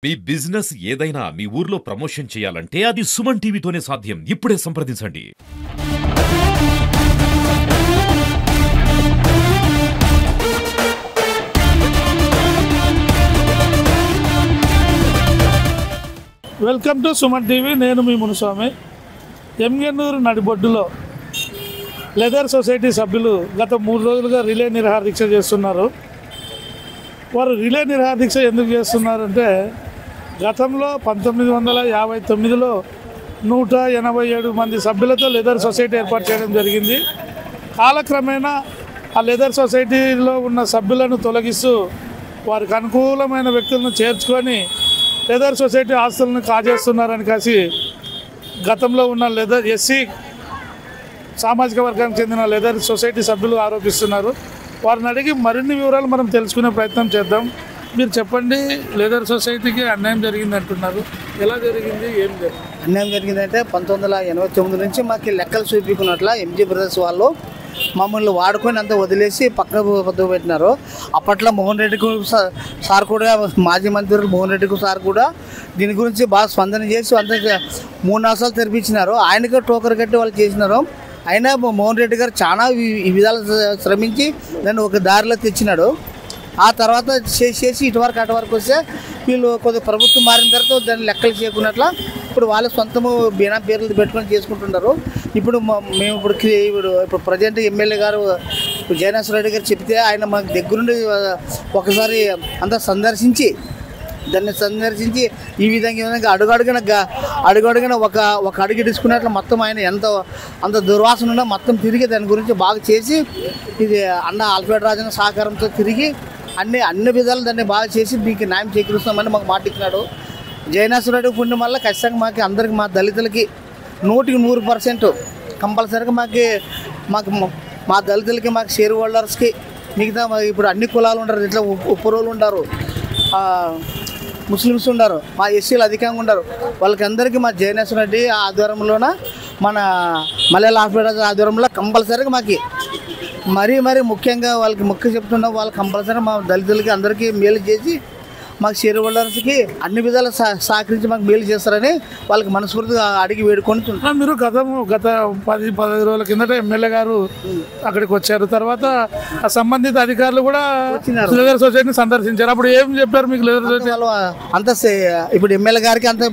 మీ business ఏదైనా మీ ఊర్లో promotion చేయాలంటే అది సుమన్ టీవీతోనే సాధ్యం. ఇప్పుడే సంప్రదించండి. Welcome to Suman TV. నేను మీ మునుస్వామి. ఎంగన్నూరు నడిబొడ్డులో లెదర్ సొసైటీ సభ్యులు గత 3 రోజులుగా రిలే నిరాహార దీక్ష చేస్తున్నారు. వారు రిలే నిరాహార దీక్ష ఎందుకు చేస్తున్నారంటే గతంలో 1959లో 187 మంది సభ్యులతో లెదర్ సొసైటీ ఏర్పాటు చేయడం జరిగింది. కాలక్రమేణా ఆ లెదర్ సొసైటీలో ఉన్న సభ్యులను తొలగిస్తూ వారికి అనుకూలమైన వ్యక్తులను చేర్చుకొని లెదర్ సొసైటీ ఆస్తులను కాజేస్తున్నారని కాసి గతంలో ఉన్న లెదర్ ఎస్సీ సామాజిక వర్గానికి చెందిన లెదర్ సొసైటీ సభ్యులు ఆరోపిస్తున్నారు. వారిని అడిగి మరిన్ని వివరాలు మనం తెలుసుకునే ప్రయత్నం చేద్దాం. మీరు చెప్పండి, లెదర్ సొసైటీకి అన్యాయం జరిగింది అంటున్నారు. ఎలా జరిగింది, ఏం జరిగింది? అన్యాయం జరిగిందంటే 1989 నుంచి మాకు లెక్కలు చూపించుకున్నట్ల ఎంజీ బ్రదర్స్ వాళ్ళు మమ్మల్ని వాడుకొని అంతా వదిలేసి పక్కన పొద్దు పెట్టినారు. అప్పట్లో మోహన్ రెడ్డికి సార్ కూడా, మాజీ మంత్రి మోహన్ రెడ్డికి సార్ కూడా దీని గురించి బాగా స్పందన చేసి అంత 3 సార్లు తెరిపించినారు. ఆయనకే టోకర్ కట్టి వాళ్ళు చేసినారు. అయినా మోహన్ రెడ్డి గారు చాలా ఈ విధాలు శ్రమించి దాన్ని ఒక దారిలో తెచ్చినాడు. ఆ తర్వాత చేసి ఇటువరకు అటువరకు వస్తే వీళ్ళు కొద్దిగా ప్రభుత్వం మారిన తర్వాత దాన్ని లెక్కలు చేయకున్నట్ల ఇప్పుడు వాళ్ళ సొంతము బినా పేర్లు పెట్టుకొని చేసుకుంటున్నారు. ఇప్పుడు మేము ఇప్పుడు ప్రజెంట్ ఎమ్మెల్యే గారు జయనాథ్ రెడ్డి గారు చెప్తే ఆయన మాకు దగ్గరుండి ఒకసారి అంతా సందర్శించి ఈ విధంగా అడుగడుగున ఒక అడుగు తీసుకున్నట్లు మొత్తం ఆయన అంత దుర్వాసన ఉన్నా మొత్తం తిరిగి దాని గురించి బాగా చేసి ఇది అన్న ఆల్ఫ్రెడ్ రాజన్ సహకారంతో తిరిగి అన్ని విధాలు దాన్ని బాగా చేసి మీకు న్యాయం చేకూరుస్తామని మాకు మాట ఇచ్చినాడు. జయనాథ్ రెడ్డి పుణ్యం వల్ల ఖచ్చితంగా మాకు అందరికి మా దళితులకి 100% కంపల్సరీగా మాకు మా దళితులకి మాకు షేర్ హోల్డర్స్కి మిగతా ఇప్పుడు అన్ని కులాలు ఉంటారు. ఇట్లా ఉప్పరోళ్ళు ఉంటారు, ముస్లిమ్స్ ఉన్నారు, మా ఎస్సీలు అధికంగా ఉన్నారు. వాళ్ళకి అందరికీ మా జయనాథ్ రెడ్డి ఆధ్వర్యంలోన మన మలయాళ హాస్పిటల్ ఆధ్వర్యంలో కంపల్సరీగా మాకు మరీ ముఖ్యంగా వాళ్ళకి చెప్తున్నాం. వాళ్ళు కంపల్సరీ మా దళితులకి అందరికీ మేలు చేసి మాకు షేర్ హోల్డర్స్కి అన్ని విధాలు సహకరించి మాకు మేలు చేస్తారని వాళ్ళకి మనస్ఫూర్తిగా అడిగి వేడుకొని. మీరు గత 10-15 రోజుల కిందట ఎమ్మెల్యే గారు అక్కడికి వచ్చారు. తర్వాత ఆ సంబంధిత అధికారులు కూడా లెదర్ సొసైటీని సందర్శించారు. అప్పుడు ఏం చెప్పారు మీకు? లెదర్ సొసైటీ అంత ఇప్పుడు ఎమ్మెల్యే గారికి అంత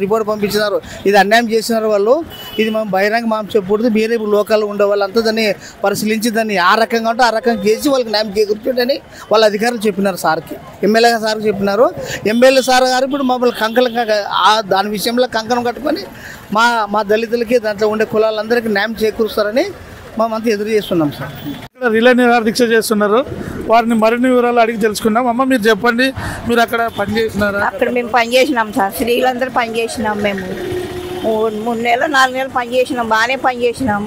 రిపోర్ట్ పంపించినారు. ఇది అన్యాయం చేసినారు వాళ్ళు. ఇది మేము బహిరంగ మనం చెప్పకూడదు. మీరే ఇప్పుడు లోకల్లో ఉండే వాళ్ళంతా దాన్ని పరిశీలించి దాన్ని ఆ రకంగా ఉంటే ఆ రకంగా చేసి వాళ్ళకి న్యాయం చేకూర్చుంటని వాళ్ళ అధికారులు చెప్పినారు. సార్కి ఎమ్మెల్యే సార్కి చెప్పినారు. ఎమ్మెల్యే సార్ గారు ఇప్పుడు మమ్మల్ని దాని విషయంలో కంకణం కట్టుకొని మా దళితులకి దాంట్లో ఉండే కులాలందరికీ న్యాయం చేకూరుస్తారని మేమంతా ఎదురు చేస్తున్నాం. సార్ ఇక్కడ రిలే నిరాహార దీక్ష చేస్తున్నారు. వారిని మరిన్ని వివరాలు అడిగి తెలుసుకున్నాం. అమ్మ, మీరు చెప్పండి, మీరు అక్కడ పనిచేసినారా? అక్కడ మేము పనిచేసినాం సార్. స్త్రీలందరూ పనిచేసినాం. మేము 3 నెలలు 4 నెలలు పనిచేసినాం. బాగానే పనిచేసినాం.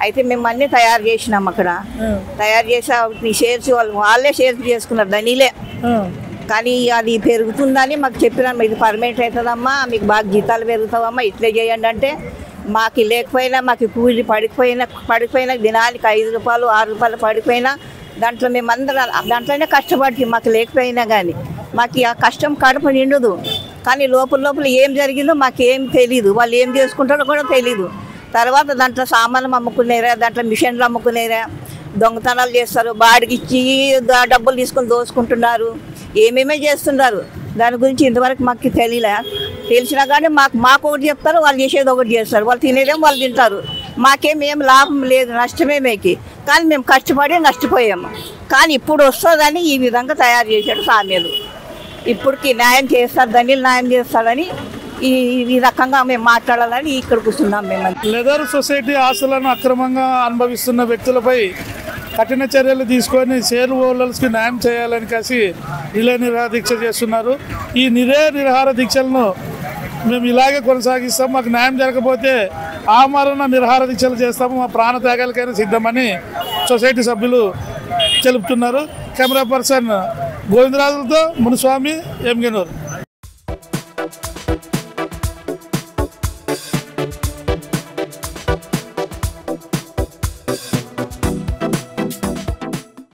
అయితే మేము అన్నీ తయారు చేసినాం. అక్కడ తయారు చేసి షేర్స్ వాళ్ళే షేర్స్ చేసుకున్నారు ధనీలే. కానీ అది పెరుగుతుందని మాకు చెప్పినాం. ఇది పర్మనెంట్ అవుతుందమ్మా, మీకు బాగా జీతాలు పెరుగుతావమ్మా, ఇట్లే చేయండి అంటే మాకు లేకపోయినా మాకు కూలి పడిపోయినా దినానికి 5 రూపాయలు 6 రూపాయలు పడిపోయినా దాంట్లో మేమందరం దాంట్లోనే కష్టపడి మాకు లేకపోయినా కానీ మాకు ఆ కష్టం కడుపు నిండదు. కానీ లోపల ఏం జరిగిందో మాకేం తెలీదు. వాళ్ళు ఏం చేసుకుంటారో కూడా తెలీదు. తర్వాత దాంట్లో సామాన్లు అమ్ముకునేరా, దాంట్లో మిషన్లు అమ్ముకునేరా, దొంగతనాలు చేస్తారు, బాడికి ఇచ్చి డబ్బులు తీసుకొని దోసుకుంటున్నారు, ఏమేమే చేస్తున్నారు. దాని గురించి ఇంతవరకు మాకు తెలిసినా కానీ మాకు ఒకటి చెప్తారు, వాళ్ళు చేసేది ఒకటి చేస్తారు. వాళ్ళు తినేదేమో వాళ్ళు తింటారు. మాకేం లాభం లేదు, నష్టమే మేకి. కానీ మేము కష్టపడి నష్టపోయాము. కానీ ఇప్పుడు వస్తుందని ఈ విధంగా తయారు చేశాడు సామీలు. ఇప్పటికి న్యాయం చేస్తారు, ధనిలు న్యాయం చేస్తారని ఈ రకంగా మేము మాట్లాడాలని ఇక్కడ కూర్చున్నాం. మేము లెదర్ సొసైటీ ఆస్తులను అక్రమంగా అనుభవిస్తున్న వ్యక్తులపై కఠిన చర్యలు తీసుకొని షేర్ హోల్డర్స్కి న్యాయం చేయాలని కాసి రిలే నిరాహార దీక్ష చేస్తున్నారు. ఈ నిరాహార దీక్షలను మేము ఇలాగే కొనసాగిస్తాం. మాకు న్యాయం జరగకపోతే ఆమరణ నిరాహార దీక్షలు చేస్తాము, మా ప్రాణ త్యాగాలకైనా సిద్ధమని సొసైటీ సభ్యులు తెలుపుతున్నారు. కెమెరా పర్సన్ గోవిందరాజులతో మునుస్వామి, ఎంగన్నూరు.